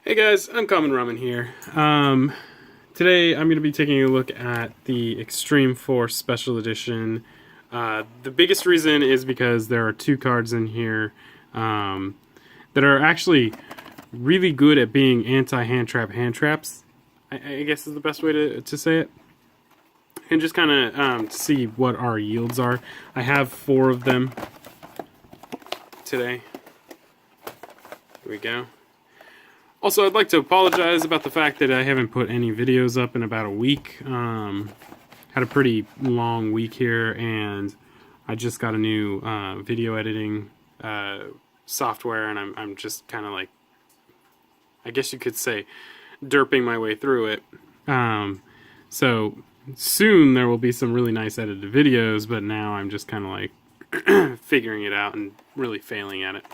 Hey guys, Uncommon Ramen here. Today I'm going to be taking a look at the Extreme Force Special Edition. The biggest reason is because there are two cards in here that are actually really good at being anti-hand traps. I guess is the best way to say it. And just kind of see what our yields are. I have 4 of them today. Here we go. Also, I'd like to apologize about the fact that I haven't put any videos up in about a week. Had a pretty long week here, and I just got a new video editing software, and I'm just kind of like, I guess you could say, derping my way through it. So soon there will be some really nice edited videos, but now I'm just kind of like figuring it out and really failing at it.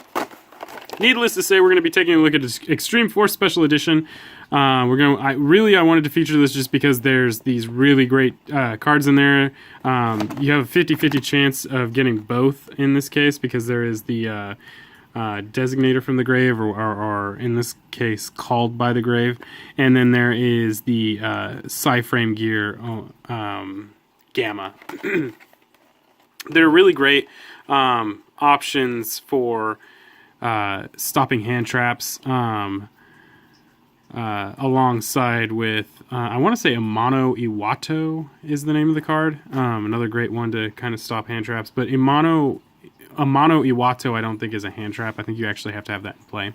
Needless to say, we're going to be taking a look at Extreme Force Special Edition. I wanted to feature this just because there's these really great cards in there. You have a 50-50 chance of getting both in this case because there is the Designator from the Grave, or in this case, Called by the Grave. And then there is the Psyframe Gear Gamma. They're really great options for stopping hand traps alongside with I want to say Amano Iwato is the name of the card. Another great one to kind of stop hand traps, but Amano Iwato I don't think is a hand trap. I think you actually have to have that in play.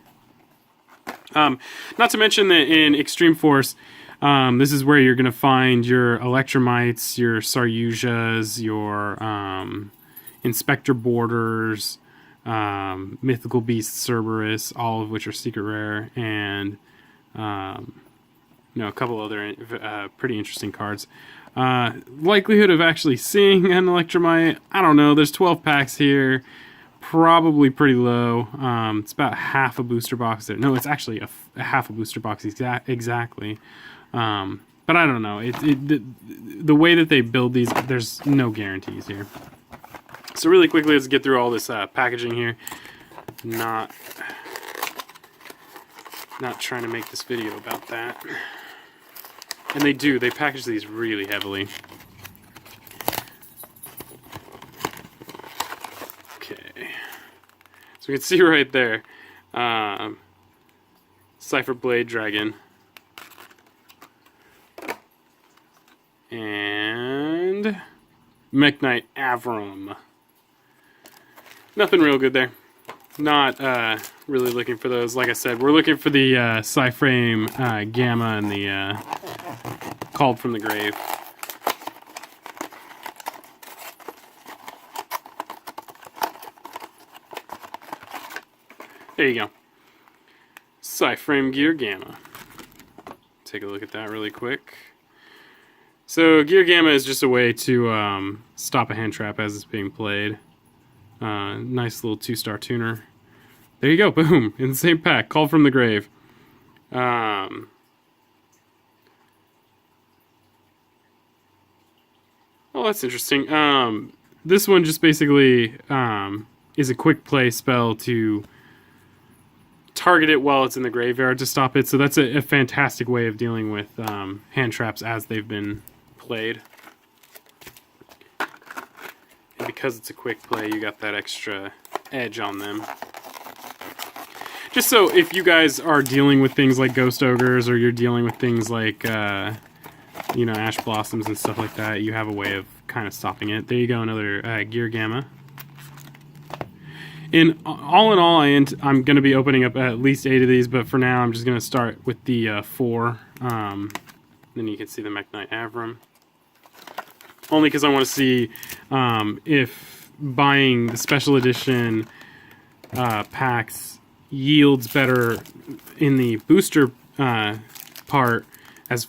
Not to mention that in Extreme Force, this is where you're going to find your Electromites, your Saryujas, your Inspector Borders, Mythical Beast Cerberus, all of which are secret rare, and a couple other pretty interesting cards. Likelihood of actually seeing an Electromite, I don't know. There's 12 packs here, probably pretty low. It's about half a booster box there. No, it's actually a half a booster box exactly. But I don't know. The way that they build these, there's no guarantees here. So really quickly, let's get through all this packaging here. Not trying to make this video about that. And they package these really heavily. Okay. So we can see right there, Cypher Blade Dragon. And Mekk-Knight Avram. Nothing real good there. Not really looking for those. Like I said, we're looking for the Psyframe Gamma and the Called from the Grave. There you go. Psyframe Gear Gamma. Take a look at that really quick. So Gear Gamma is just a way to stop a hand trap as it's being played. Nice little 2-star tuner. There you go, boom, in the same pack, Called from the Grave. Oh, that's interesting. This one just basically is a quick play spell to target it while it's in the graveyard to stop it. So that's a fantastic way of dealing with hand traps as they've been played. And because it's a quick play, you got that extra edge on them. Just so if you guys are dealing with things like Ghost Ogres, or you're dealing with things like, Ash Blossoms and stuff like that, you have a way of kind of stopping it. There you go, another Gear Gamma. In all, I'm going to be opening up at least 8 of these, but for now I'm just going to start with the 4. Then you can see the Mekk-Knight Avram. Only because I want to see if buying the special edition packs yields better in the booster part as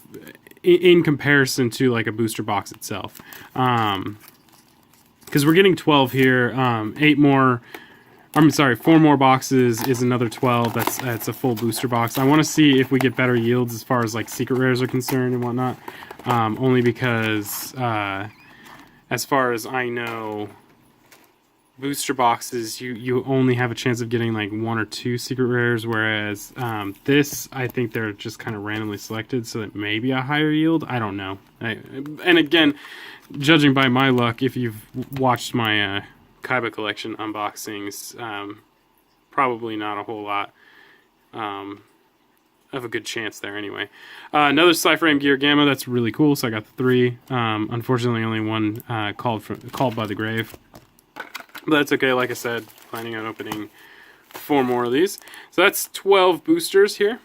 in comparison to like a booster box itself. Because we're getting 12 here, 4 more boxes is another 12. That's a full booster box. I want to see if we get better yields as far as like secret rares are concerned and whatnot. Only because as far as I know, booster boxes, you only have a chance of getting like 1 or 2 secret rares, whereas this, I think they're just kind of randomly selected, so that maybe a higher yield. I don't know. And again, judging by my luck, if you've watched my Kaiba collection unboxings, probably not a whole lot of a good chance there anyway. Another Cyframe Gear Gamma, that's really cool, so I got the 3. Unfortunately, only one called by the grave. But that's okay, like I said, planning on opening 4 more of these. So that's 12 boosters here.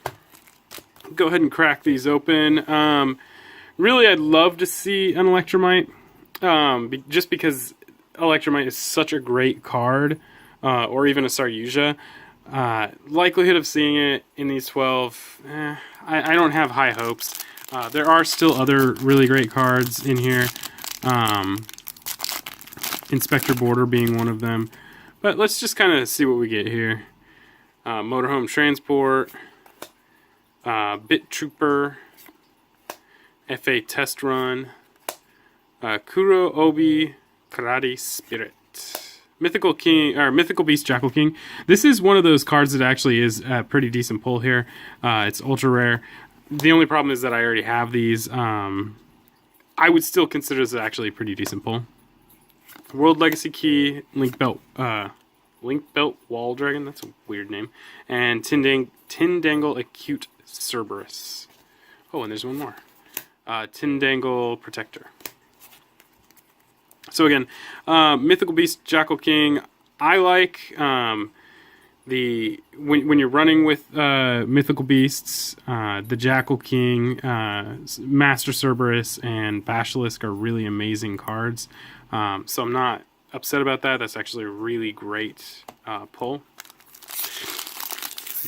Go ahead and crack these open. Really, I'd love to see an Electromite, just because Electromite is such a great card, or even a Saryuja. Likelihood of seeing it in these 12, I don't have high hopes. There are still other really great cards in here. Inspector Border being one of them. But let's just kind of see what we get here. Motorhome Transport, Bit Trooper, FA Test Run, Kuro Obi Karate Spirit, Mythical King, or Mythical Beast Jackal King. This is one of those cards that actually is a pretty decent pull here. It's ultra rare. The only problem is that I already have these. I would still consider this actually a pretty decent pull. World Legacy Key, Link Belt Wall Dragon, that's a weird name, and Tindangle Acute Cerberus. Oh, and there's one more. Tindangle Protector. So again, Mythical Beast Jackal King, I like when you're running with Mythical Beasts, the Jackal King, Master Cerberus, and Basilisk are really amazing cards. So I'm not upset about that. That's actually a really great pull.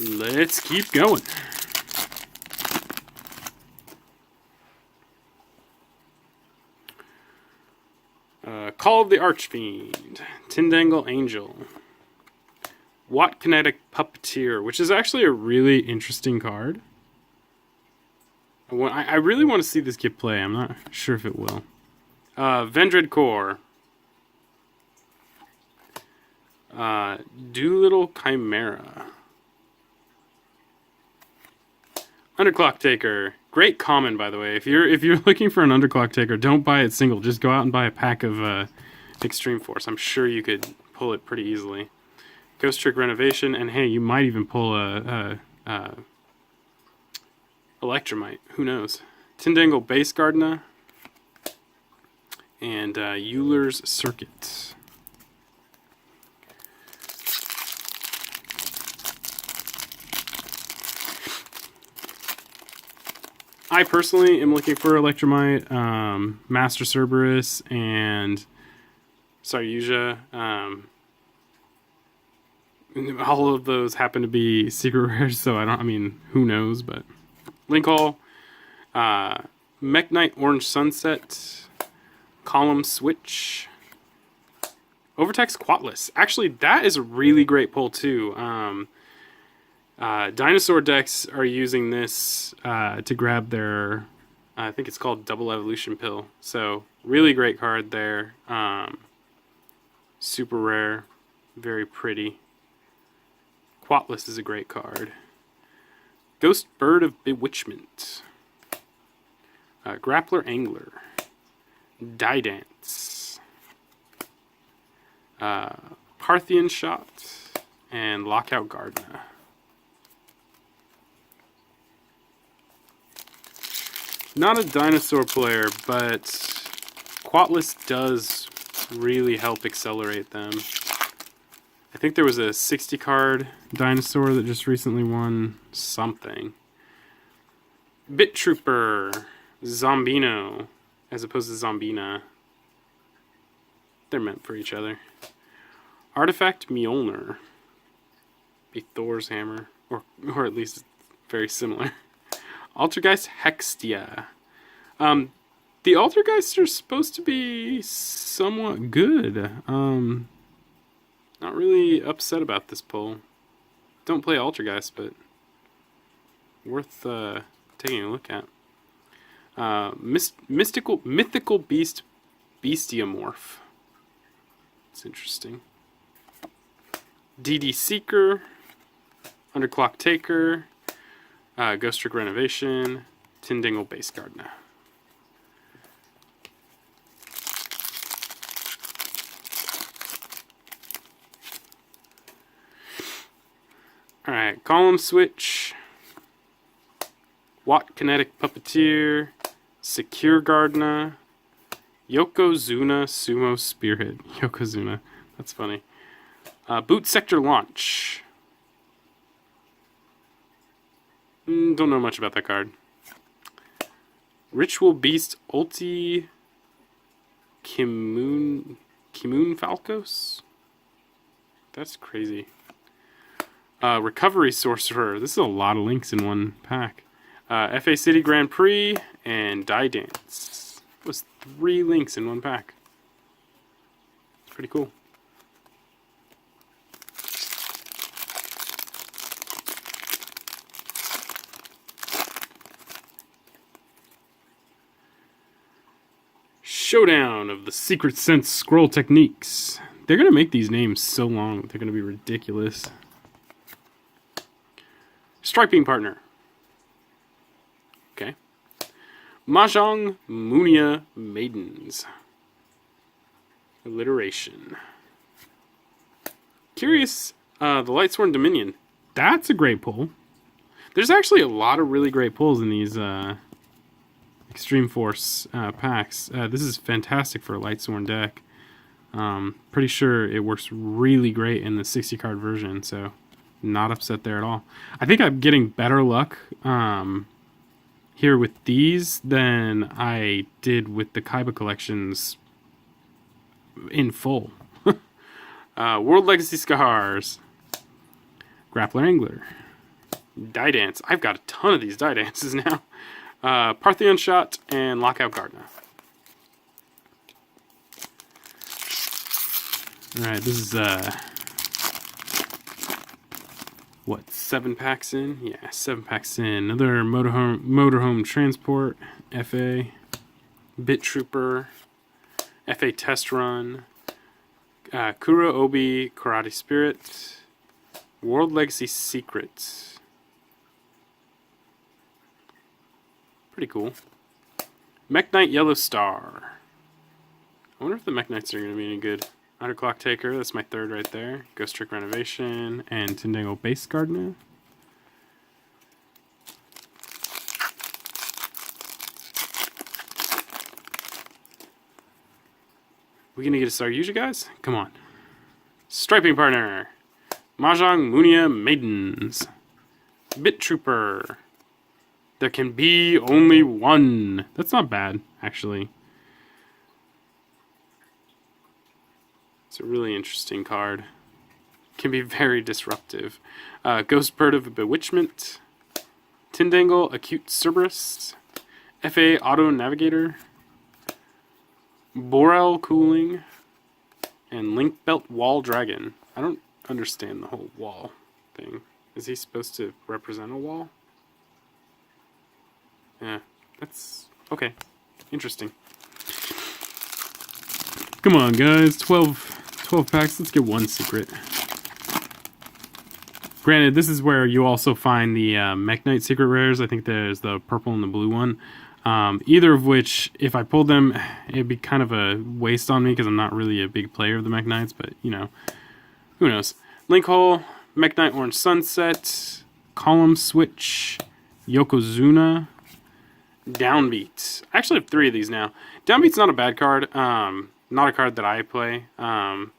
Let's keep going. Call of the Archfiend, Tindangle Angel, Watt Kinetic Puppeteer, which is actually a really interesting card. I really want to see this get play. I'm not sure if it will. Vendred Core, Doolittle Chimera, Underclock Taker. Great common, by the way. If you're looking for an Underclock Taker, don't buy it single. Just go out and buy a pack of Extreme Force. I'm sure you could pull it pretty easily. Ghost Trick Renovation, and hey, you might even pull a Electromite. Who knows? Tindangle Base Gardena, and Euler's Circuit. I personally am looking for Electromite, Master Cerberus, and Saryuja. All of those happen to be secret rares, so who knows, but Link Hall, Mekk-Knight Orange Sunset, Column Switch, Overtex Quatless. Actually, that is a really great pull too. Dinosaur decks are using this to grab their, I think it's called Double Evolution Pill. So really great card there. Super rare, very pretty. Quatless is a great card. Ghost Bird of Bewitchment, Grappler Angler, Didance, Parthian Shot, and Lockout Gardena. Not a dinosaur player, but Quatless does really help accelerate them. I think there was a 60 card dinosaur that just recently won something. Bit Trooper, Zombino, as opposed to Zombina. They're meant for each other. Artifact Mjolnir. Be Thor's hammer, or at least very similar. Altergeist Hextia. The Altergeists are supposed to be somewhat good. Not really upset about this pull. Don't play Altergeist, but worth taking a look at. Mythical Beast Bestiamorph. It's interesting. DD Seeker, Underclock Taker, Ghost Trick Renovation, Tindingle Base Gardener. Alright, Column Switch, Watt Kinetic Puppeteer, Secure Gardener, Yokozuna Sumo Spearhead. Yokozuna, that's funny. Boot Sector Launch. Don't know much about that card. Ritual Beast Ulti Kimoon Falcos? That's crazy. Recovery Sorcerer. This is a lot of links in one pack. FA City Grand Prix and Die Dance. It was 3 links in one pack. It's pretty cool. Showdown of the Secret Sense Scroll Techniques. They're going to make these names so long. They're going to be ridiculous. Striping Partner. Okay. Mahjong Munia Maidens. Alliteration. Curious, the Lightsworn Dominion. That's a great pull. There's actually a lot of really great pulls in these Extreme Force packs. This is fantastic for a Lightsworn deck. Pretty sure it works really great in the 60 card version, so not upset there at all. I think I'm getting better luck here with these than I did with the Kaiba collections in full. World Legacy Scars, Grappler Angler, Die Dance. I've got a ton of these Die Dances now. Partheon Shot and Lockout Gardener. Alright, this is what, 7 packs in? Yeah, 7 packs in. Another Motorhome Transport, FA, Bit Trooper, FA Test Run, Kuro Obi Karate Spirit, World Legacy Secret. Pretty cool. Mech Knight Yellow Star. I wonder if the Mech Knights are going to be any good. Underclock Taker, that's my 3rd right there. Ghost Trick Renovation, and Tindingle Base Gardener. We gonna get a Saryuja, guys? Come on. Striping Partner. Mahjong Munia Maidens. Bit Trooper. There can be only one. That's not bad, actually. It's a really interesting card. Can be very disruptive. Ghost Bird of Bewitchment. Tindingle Acute Cerberus. FA Auto Navigator. Borel Cooling. And Link Belt Wall Dragon. I don't understand the whole wall thing. Is he supposed to represent a wall? Yeah, that's okay. Interesting. Come on, guys. 12 packs. Let's get one secret. Granted, this is where you also find the Mech Knight secret rares. I think there's the purple and the blue one. Either of which, if I pulled them, it'd be kind of a waste on me because I'm not really a big player of the Mech Knights, but, you know, who knows. Link Hole, Mech Knight Orange Sunset, Column Switch, Yokozuna, Downbeat. I actually have 3 of these now. Downbeat's not a bad card. Not a card that I play. But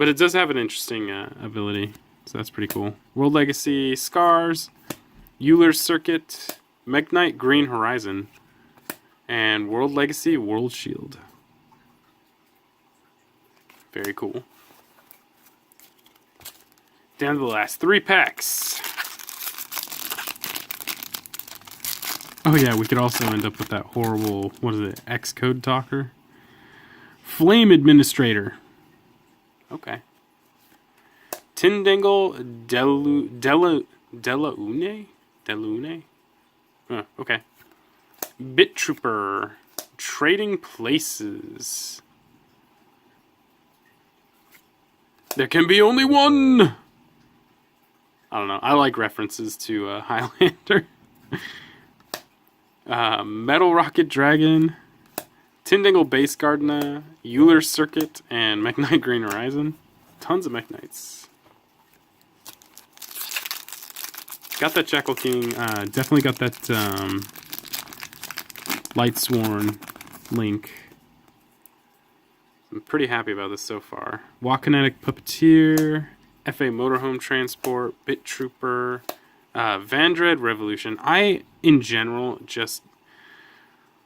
it does have an interesting ability. So that's pretty cool. World Legacy Scars, Euler's Circuit, Mech Knight Green Horizon, and World Legacy World Shield. Very cool. Down to the last 3 packs. Oh yeah, we could also end up with that horrible, what is it, X-Code Talker? Flame Administrator. Okay. Tindingle Delaune? Oh, okay. Bit Trooper. Trading Places. There can be only one! I don't know. I like references to Highlander. Metal Rocket Dragon, Tindingle Base Gardena, Euler Circuit, and Mekk-Knight Green Horizon. Tons of Mekk-Knights. Got that Jackal King. Definitely got that Lightsworn Link. I'm pretty happy about this so far. Wakinetic Puppeteer, FA Motorhome Transport, Bit Trooper, Vandred Revolution. I, in general, just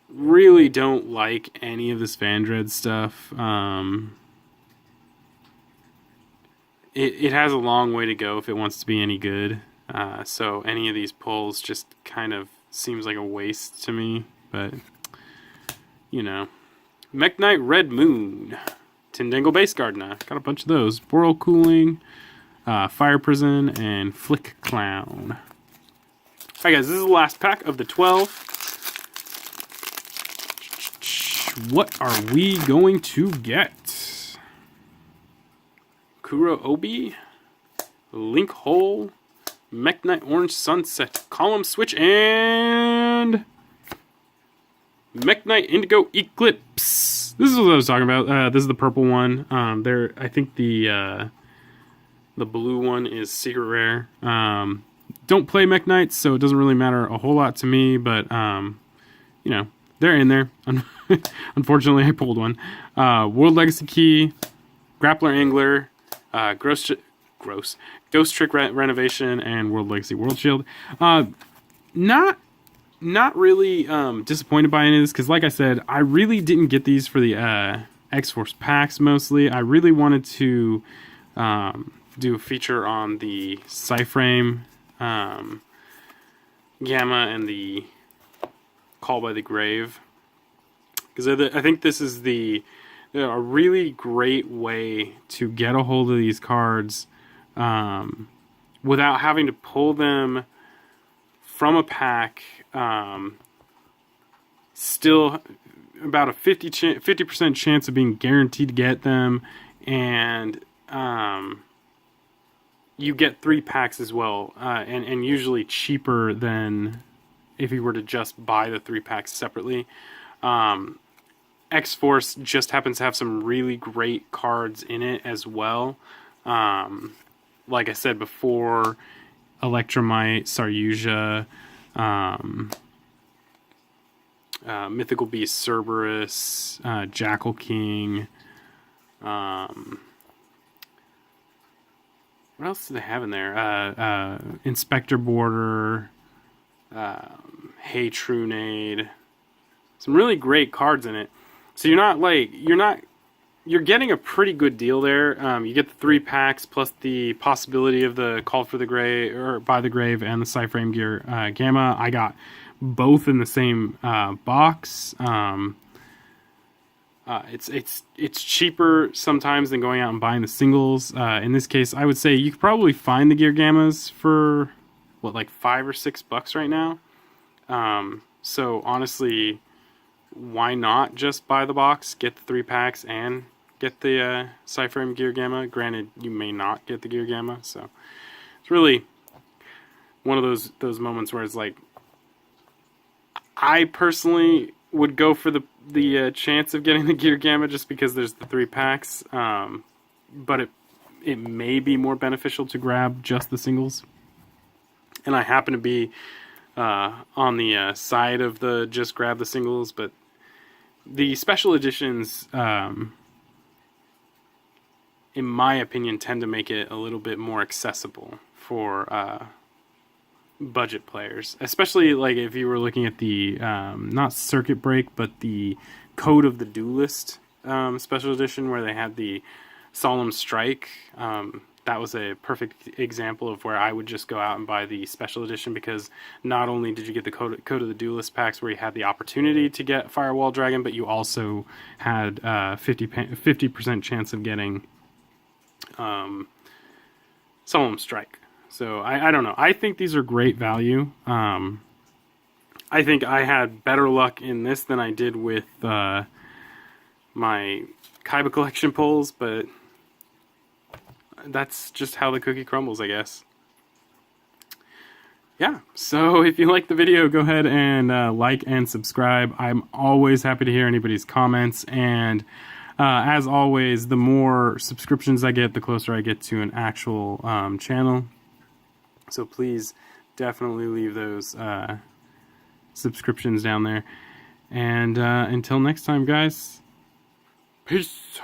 really don't like any of this Vandred stuff. It has a long way to go if it wants to be any good. So any of these pulls just kind of seems like a waste to me. But, you know. Mekk-Knight Red Moon. Tindingle Base Gardena. Got a bunch of those. Boral Cooling, Fire Prison, and Flick Clown. Alright guys, this is the last pack of the 12. What are we going to get? Kuro Obi, Link Hole, Mekk-Knight Orange Sunset, Column Switch, and Mekk-Knight Indigo Eclipse. This is what I was talking about. This is the purple one. I think the blue one is secret rare. Don't play Mekk-Knights, so it doesn't really matter a whole lot to me. But you know, they're in there. Unfortunately, I pulled one. World Legacy Key, Grappler Angler, Ghost Trick Renovation, and World Legacy World Shield. Not really disappointed by any of this, because like I said, I really didn't get these for the X-Force packs mostly. I really wanted to do a feature on the Psyframe Gamma and the Call by the Grave, because I think this is a really great way to get a hold of these cards without having to pull them from a pack. Still about a 50% chance of being guaranteed to get them, and you get 3 packs as well, and usually cheaper than if you were to just buy the 3 packs separately. X-Force just happens to have some really great cards in it as well. Like I said before, Electromite, Saryuja, Mythical Beast Cerberus, Jackal King. What else do they have in there? Inspector Border, Hey Trunade. Some really great cards in it. So you're getting a pretty good deal there. You get the 3 packs plus the possibility of the Call for the Grave or By the Grave and the Psyframe Gear Gamma. I got both in the same box. It's cheaper sometimes than going out and buying the singles. In this case, I would say you could probably find the Gear Gammas for like $5 or $6 right now. So honestly, why not just buy the box, get the 3 packs, and get the Psyframe Gear Gamma? Granted, you may not get the Gear Gamma, so it's really one of those moments where it's like, I personally would go for the chance of getting the Gear Gamma just because there's the 3 packs, but it may be more beneficial to grab just the singles. And I happen to be on the side of the just grab the singles, but the special editions, in my opinion, tend to make it a little bit more accessible for budget players, especially like if you were looking at the not Circuit Break, but the Code of the Duelist special edition, where they had the Solemn Strike. That was a perfect example of where I would just go out and buy the special edition, because not only did you get the Code of the Duelist packs where you had the opportunity to get Firewall Dragon, but you also had 50% chance of getting Solemn Strike. So I don't know. I think these are great value. I think I had better luck in this than I did with my Kaiba collection pulls, but that's just how the cookie crumbles, I guess. Yeah, so if you like the video, go ahead and like and subscribe. I'm always happy to hear anybody's comments, and as always, the more subscriptions I get, the closer I get to an actual channel. So please definitely leave those subscriptions down there. And until next time, guys, peace.